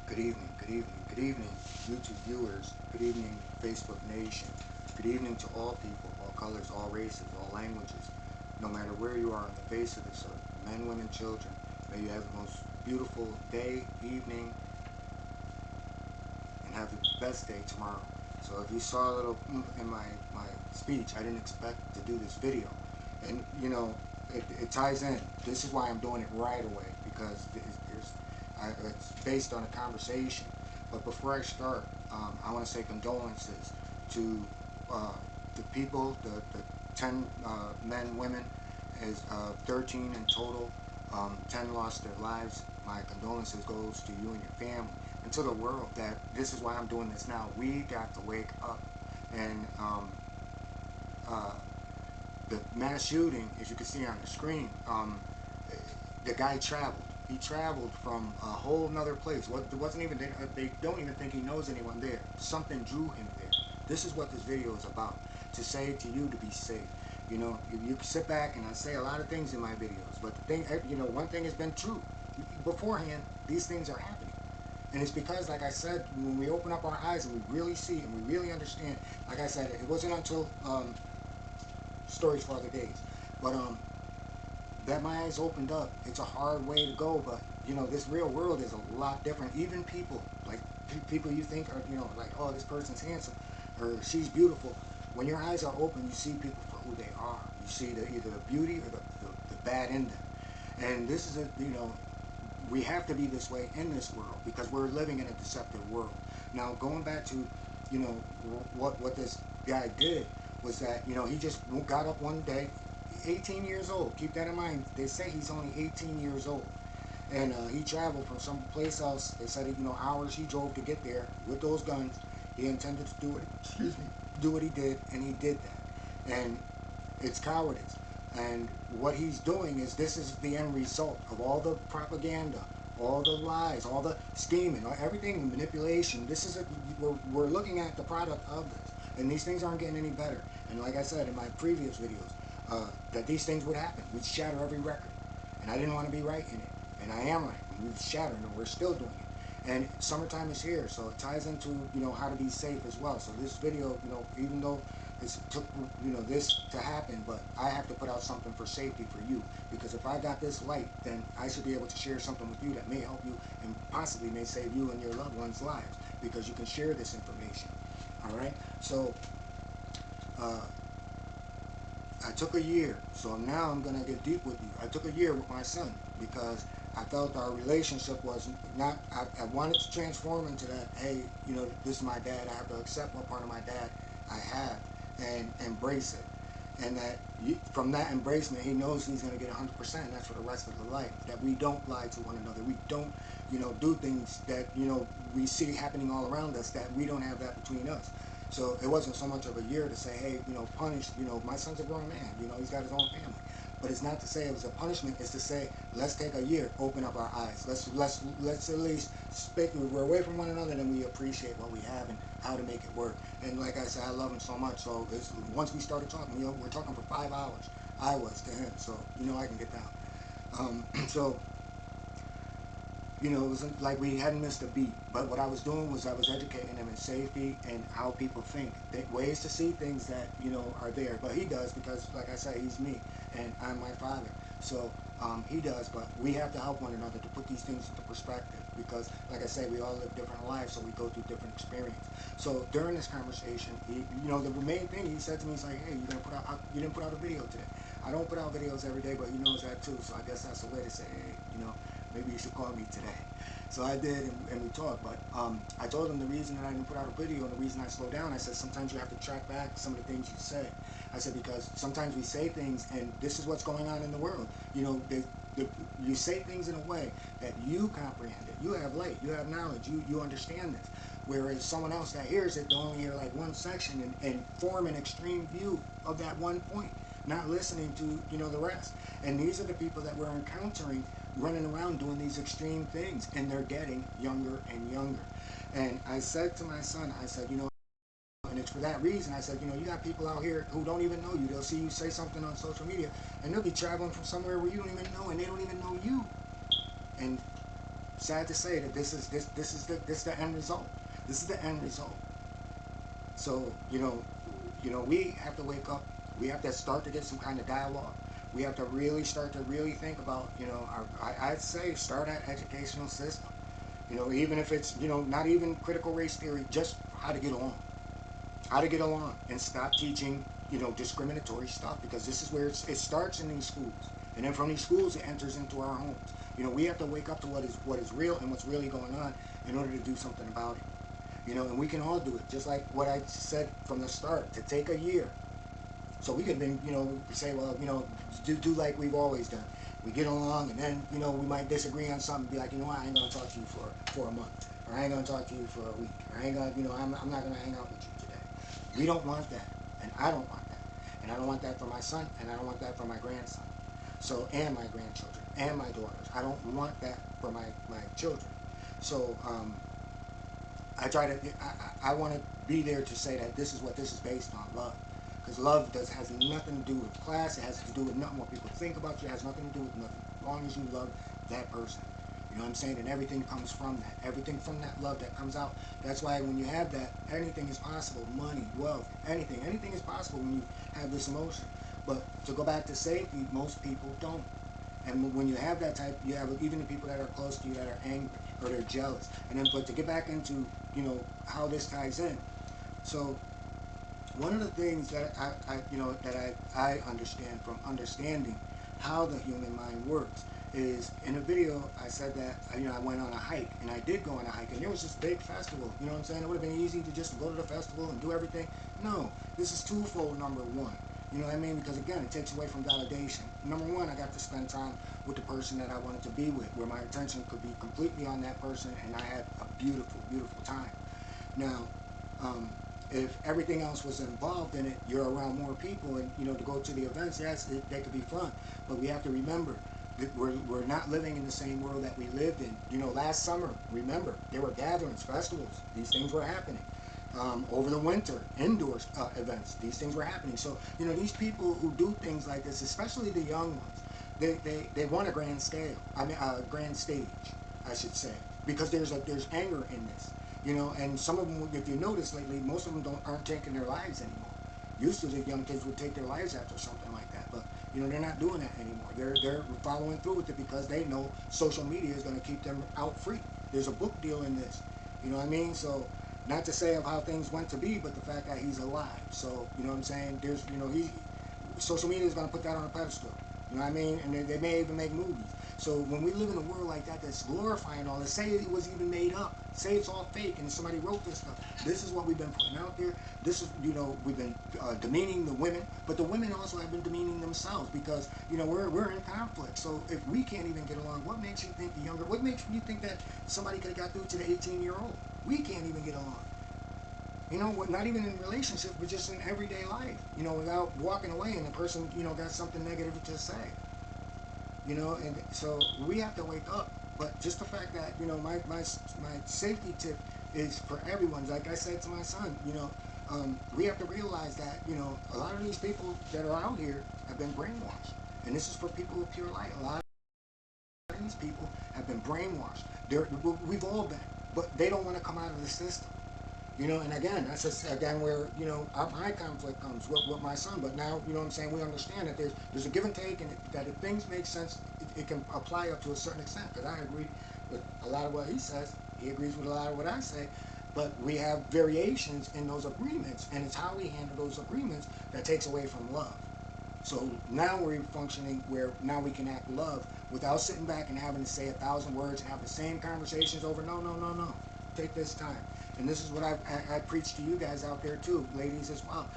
Good evening, good evening, good evening, YouTube viewers. Good evening, Facebook Nation. Good evening to all people, all colors, all races, all languages. No matter where you are on the face of this earth, men, women, children, may you have the most beautiful day, evening, and have the best day tomorrow. So if you saw a little in my speech, I didn't expect to do this video. And, it ties in. This is why I'm doing it right away, because it's based on a conversation. But before I start, I want to say condolences to the people, the 10 men, women, is 13 in total. 10 lost their lives. My condolences goes to you and your family and to the world. That this is why I'm doing this now. We got to wake up. And the mass shooting, as you can see on the screen, the guy traveled. He traveled from a whole nother place. It wasn't even, they don't even think he knows anyone there. Something drew him there. This is what this video is about. To say to you to be safe. You can sit back, and I say a lot of things in my videos, but the thing, one thing has been true. Beforehand, these things are happening. And it's because, like I said, when we open up our eyes and we really see and we really understand, like I said, it wasn't until stories for other days, but that my eyes opened up. It's a hard way to go, but this real world is a lot different. Even people, like people you think are, like, oh, this person's handsome or she's beautiful. When your eyes are open, you see people for who they are. You see either the beauty or the bad in them. And this is we have to be this way in this world because we're living in a deceptive world. Now, going back to, what this guy did was that, he just got up one day, 18 years old. Keep that in mind. They say he's only 18 years old. And he traveled from some place else. They said, hours he drove to get there with those guns. He intended to do what he did, and he did that. And it's cowardice. And what he's doing is, this is the end result of all the propaganda, all the lies, all the scheming, everything, manipulation. This is we're looking at the product of this, and these things aren't getting any better. And like I said in my previous videos, that these things would happen. We'd shatter every record, and I didn't want to be right in it, and I am right. And we've shattered, and we're still doing it. And summertime is here, so it ties into how to be safe as well. So this video, even though it took this to happen, but I have to put out something for safety for you, because if I got this light, then I should be able to share something with you that may help you and possibly may save you and your loved ones' lives, because you can share this information. All right, so I took a year, so now I'm going to get deep with you. I took a year with my son because I felt our relationship was not, I wanted to transform into that, hey, this is my dad. I have to accept what part of my dad I have and embrace it. And that from that embracement, he knows he's going to get 100%, and that's for the rest of the life. That we don't lie to one another. We don't, do things that, we see happening all around us, that we don't have that between us. So it wasn't so much of a year to say, hey, punish, my son's a grown man, he's got his own family. But it's not to say it was a punishment. It's to say, let's take a year, open up our eyes. Let's at least speak. We're away from one another, and we appreciate what we have and how to make it work. And like I said, I love him so much. So once we started talking, we're talking for 5 hours. I was to him, so I can get down. So it wasn't like we hadn't missed a beat. But what I was doing was I was educating them in safety and how people think. Ways to see things that, are there. But he does, because, like I said, he's me, and I'm my father. So he does, but we have to help one another to put these things into perspective, because, like I said, we all live different lives, so we go through different experiences. So during this conversation, the main thing he said to me is like, hey, you didn't put out a video today. I don't put out videos every day, but he knows that too. So I guess that's a way to say, hey, maybe you should call me today. So I did, and we talked. But I told him the reason that I didn't put out a video and the reason I slowed down. I said, sometimes you have to track back some of the things you say. I said, because sometimes we say things, and this is what's going on in the world. You say things in a way that you comprehend it. You have light. You have knowledge. You understand this. Whereas someone else that hears it, they'll only hear like one section and form an extreme view of that one point, not listening to the rest. And these are the people that we're encountering running around doing these extreme things, and they're getting younger and younger. And I said to my son, I said, and it's for that reason, I said, you got people out here who don't even know you. They'll see you say something on social media, and they'll be traveling from somewhere where you don't even know, and they don't even know you. And sad to say that this is the end result. This is the end result. So we have to wake up. We have to start to get some kind of dialogue. We have to really start to really think about I'd say start at educational system. Even if it's not even critical race theory, just how to get along, and stop teaching discriminatory stuff, because this is where it starts in these schools, and then from these schools it enters into our homes. We have to wake up to what is real and what's really going on in order to do something about it. And we can all do it, just like what I said from the start, to take a year. So we could then, say, well, do like we've always done. We get along, and then, we might disagree on something, be like, what, I ain't gonna talk to you for a month, or I ain't gonna talk to you for a week, or I ain't gonna, I'm not gonna hang out with you today. We don't want that, and I don't want that, and I don't want that for my son, and I don't want that for my grandson, and my grandchildren, and my daughters. I don't want that for my children. So I try to, I want to be there to say that this is based on, love. Because love has nothing to do with class. It has to do with nothing what people think about you. It has nothing to do with nothing. As long as you love that person. You know what I'm saying? And everything comes from that. Everything from that love that comes out. That's why when you have that, anything is possible. Money, wealth, anything. Anything is possible when you have this emotion. But to go back to safety, most people don't. And when you have that type, you have even the people that are close to you that are angry or they're jealous. And then, but to get back into, how this ties in. So one of the things that I understand from understanding how the human mind works is, in a video I said that I went on a hike, and I did go on a hike, and there was this big festival. You know what I'm saying? It would have been easy to just go to the festival and do everything. No, this is twofold. Number one, you know what I mean? Because again, it takes away from validation. Number one, I got to spend time with the person that I wanted to be with, where my attention could be completely on that person, and I had a beautiful, beautiful time. Now, if everything else was involved in it, you're around more people, and to go to the events, yes, they could be fun, but we have to remember that we're not living in the same world that we lived in. Last summer, remember, there were gatherings, festivals, these things were happening. Over the winter, indoors events, these things were happening. So these people who do things like this, especially the young ones, they want a grand scale. I mean, a grand stage, I should say, because there's anger in this. And some of them, if you notice lately, most of them aren't taking their lives anymore. Used to, the young kids would take their lives after something like that, but they're not doing that anymore. They're following through with it because they know social media is going to keep them out free. There's a book deal in this. You know what I mean? So, not to say of how things went to be, but the fact that he's alive. So, you know what I'm saying? There's, social media is going to put that on a pedestal. You know what I mean? And they may even make movies. So when we live in a world like that that's glorifying all this, say it was even made up, say it's all fake and somebody wrote this stuff, this is what we've been putting out there. This is, we've been demeaning the women, but the women also have been demeaning themselves, because, we're in conflict. So if we can't even get along, what makes you think what makes you think that somebody could have got through to the 18-year-old? We can't even get along. Not even in relationships, but just in everyday life, without walking away and the person, got something negative to say. And so we have to wake up. But just the fact that, my safety tip is for everyone. Like I said to my son, we have to realize that, a lot of these people that are out here have been brainwashed. And this is for people with pure light. A lot of these people have been brainwashed. We've all been. But they don't want to come out of the system. And again, that's just, again, where, my conflict comes with my son. But now, what I'm saying, we understand that there's a give and take, and that if things make sense, it can apply up to a certain extent. Because I agree with a lot of what he says. He agrees with a lot of what I say. But we have variations in those agreements, and it's how we handle those agreements that takes away from love. So now we're functioning where now we can act love without sitting back and having to say 1,000 words and have the same conversations over. No. Take this time. And this is what I preach to you guys out there too, ladies as well.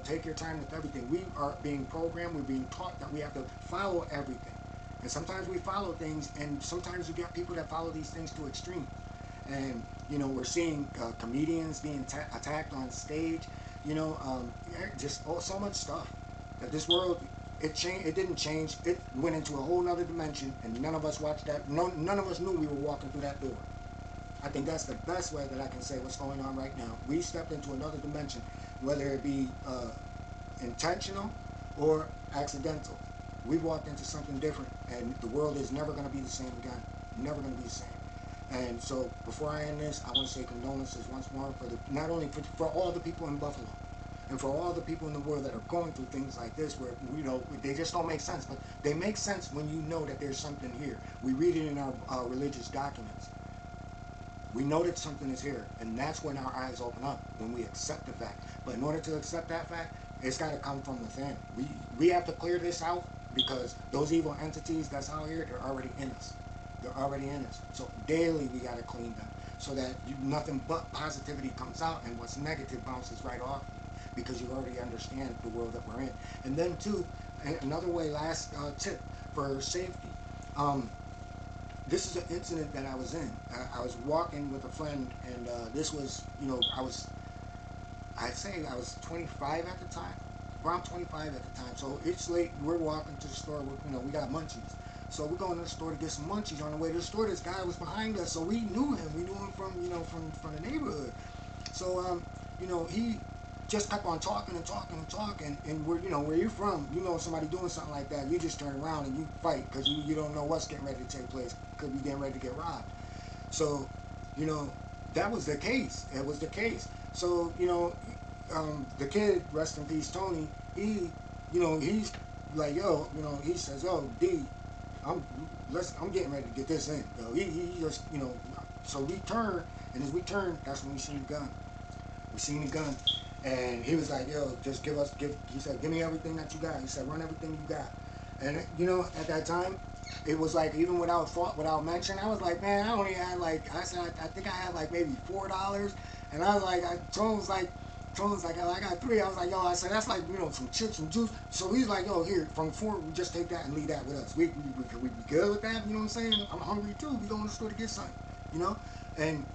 Take your time with everything. We are being programmed, we're being taught that we have to follow everything. And sometimes we follow things, and sometimes you got people that follow these things to extreme. And, we're seeing comedians being attacked on stage, just so much stuff. That this world, it didn't change. It went into a whole nother dimension, and none of us watched that. None of us knew we were walking through that door. I think that's the best way that I can say what's going on right now. We stepped into another dimension, whether it be intentional or accidental. We've walked into something different, and the world is never going to be the same again. Never going to be the same. And so before I end this, I want to say condolences once more for the not only for all the people in Buffalo, and for all the people in the world that are going through things like this, where they just don't make sense. But they make sense when you know that there's something here. We read it in our religious documents. We know that something is here, and that's when our eyes open up, when we accept the fact. But in order to accept that fact, it's got to come from within. We have to clear this out, because those evil entities that's out here, they're already in us. They're already in us. So daily we got to clean them, so that nothing but positivity comes out, and what's negative bounces right off, because you already understand the world that we're in. And then too, another way, last tip for safety. This is an incident that I was in. I was walking with a friend, and this was, I'd say I was 25 at the time, around 25 at the time. So it's late. We're walking to the store. We got munchies. So we're going to the store to get some munchies. On the way to the store, this guy was behind us, so we knew him. We knew him from the neighborhood. So he just kept on talking and talking and talking. And where you're from, somebody doing something like that, you just turn around and you fight, because you don't know what's getting ready to take place. Could be getting ready to get robbed. So that was the case. It was the case. So the kid, rest in peace, Tony. He's like, yo, he says, "Oh, D, I'm getting ready to get this in." Yo, he just, So we turn, and as we turn, that's when we seen the gun. We seen the gun, and he was like, "Yo, just He said, "Give me everything that you got." He said, "Run everything you got." And at that time, it was like, even without mention, I was like, man, I only had I said, I think I had maybe $4, and I was like, Tone's like, I got 3. I was like, yo, I said, that's some chips and juice. So he's like, yo, here, from 4, we just take that and leave that with us. We be good with that, you know what I'm saying? I'm hungry too. We going to the store to get something, And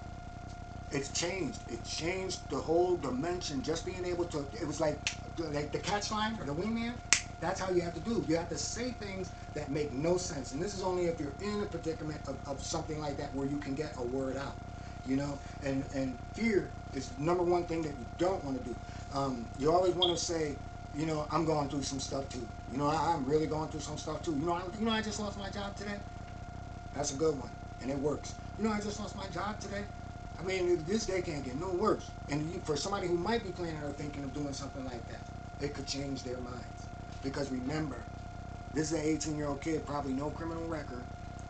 it's changed. It changed the whole dimension. Just being able to, it was like the catch line or the wingman. That's how you have to do. You have to say things that make no sense. And this is only if you're in a predicament of something like that, where you can get a word out. And fear is the number one thing that you don't want to do. You always want to say, I'm going through some stuff too. I'm really going through some stuff too. I just lost my job today. That's a good one, and it works. I just lost my job today. I mean, this day can't get no worse. And for somebody who might be planning or thinking of doing something like that, it could change their minds. Because remember, this is an 18-year-old kid, probably no criminal record,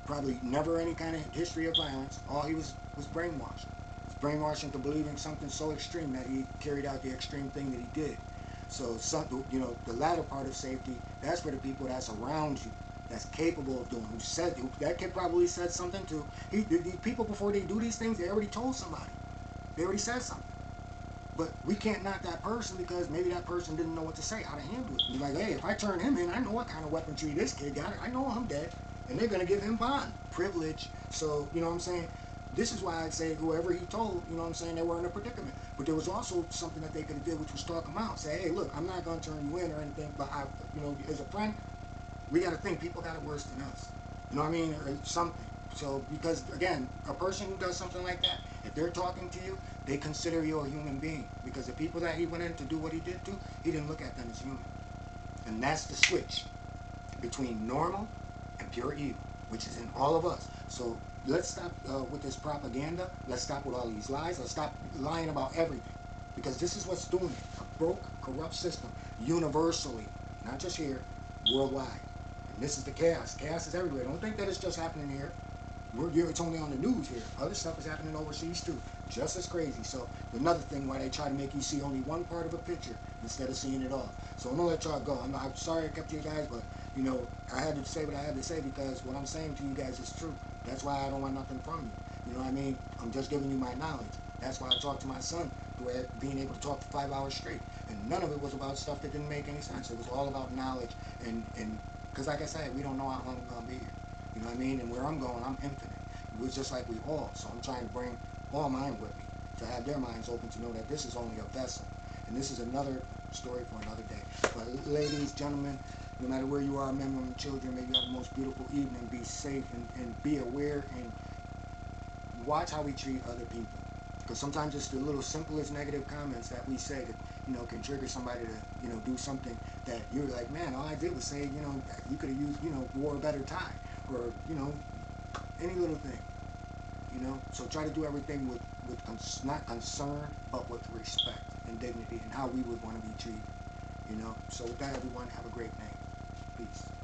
probably never any kind of history of violence. All he was brainwashed. He was brainwashed into believing something so extreme that he carried out the extreme thing that he did. So, the latter part of safety, that's for the people that's around you, that's capable of doing, that kid probably said something to. These people, before they do these things, they already told somebody. They already said something. But we can't knock that person, because maybe that person didn't know what to say, how to handle it. You're like, hey, if I turn him in, I know what kind of weaponry this kid got. I know I'm dead. And they're going to give him bond. Privilege. So, you know what I'm saying? This is why I'd say whoever he told, you know what I'm saying, they were in a predicament. But there was also something that they could have did, which was talk them out. Say, hey, look, I'm not going to turn you in or anything, but as a friend, we got to think people got it worse than us. You know what I mean? Or something. So, because, again, a person who does something like that, if they're talking to you, they consider you a human being. Because the people that he went in to do what he did to, he didn't look at them as human. And that's the switch between normal and pure evil, which is in all of us. So let's stop with this propaganda. Let's stop with all these lies. Let's stop lying about everything. Because this is what's doing it. A broke, corrupt system, universally, not just here, worldwide. And this is the chaos. Chaos is everywhere. Don't think that it's just happening here. It's only on the news here. Other stuff is happening overseas too, just as crazy. So another thing why they try to make you see only one part of a picture instead of seeing it all. So I'm gonna let y'all go. I'm sorry I kept you guys, but I had to say what I had to say, because what I'm saying to you guys is true. That's why I don't want nothing from you. You know what I mean? I'm just giving you my knowledge. That's why I talked to my son, being able to talk for 5 hours straight, and none of it was about stuff that didn't make any sense. It was all about knowledge, and because like I said, we don't know how long we're gonna be here. You know what I mean? And where I'm going, I'm infinite. It was just like we all. So I'm trying to bring all mine with me, to have their minds open to know that this is only a vessel. And this is another story for another day. But ladies, gentlemen, no matter where you are, men, women, children, may you have the most beautiful evening. Be safe and be aware, and watch how we treat other people. Because sometimes it's the little simplest negative comments that we say that, can trigger somebody to, do something that you're like, man, all I did was say, you could have used, wore a better tie. Or, any little thing. You know, so try to do everything with not concern, but with respect and dignity and how we would want to be treated. You know, so with that, everyone, have a great night. Peace.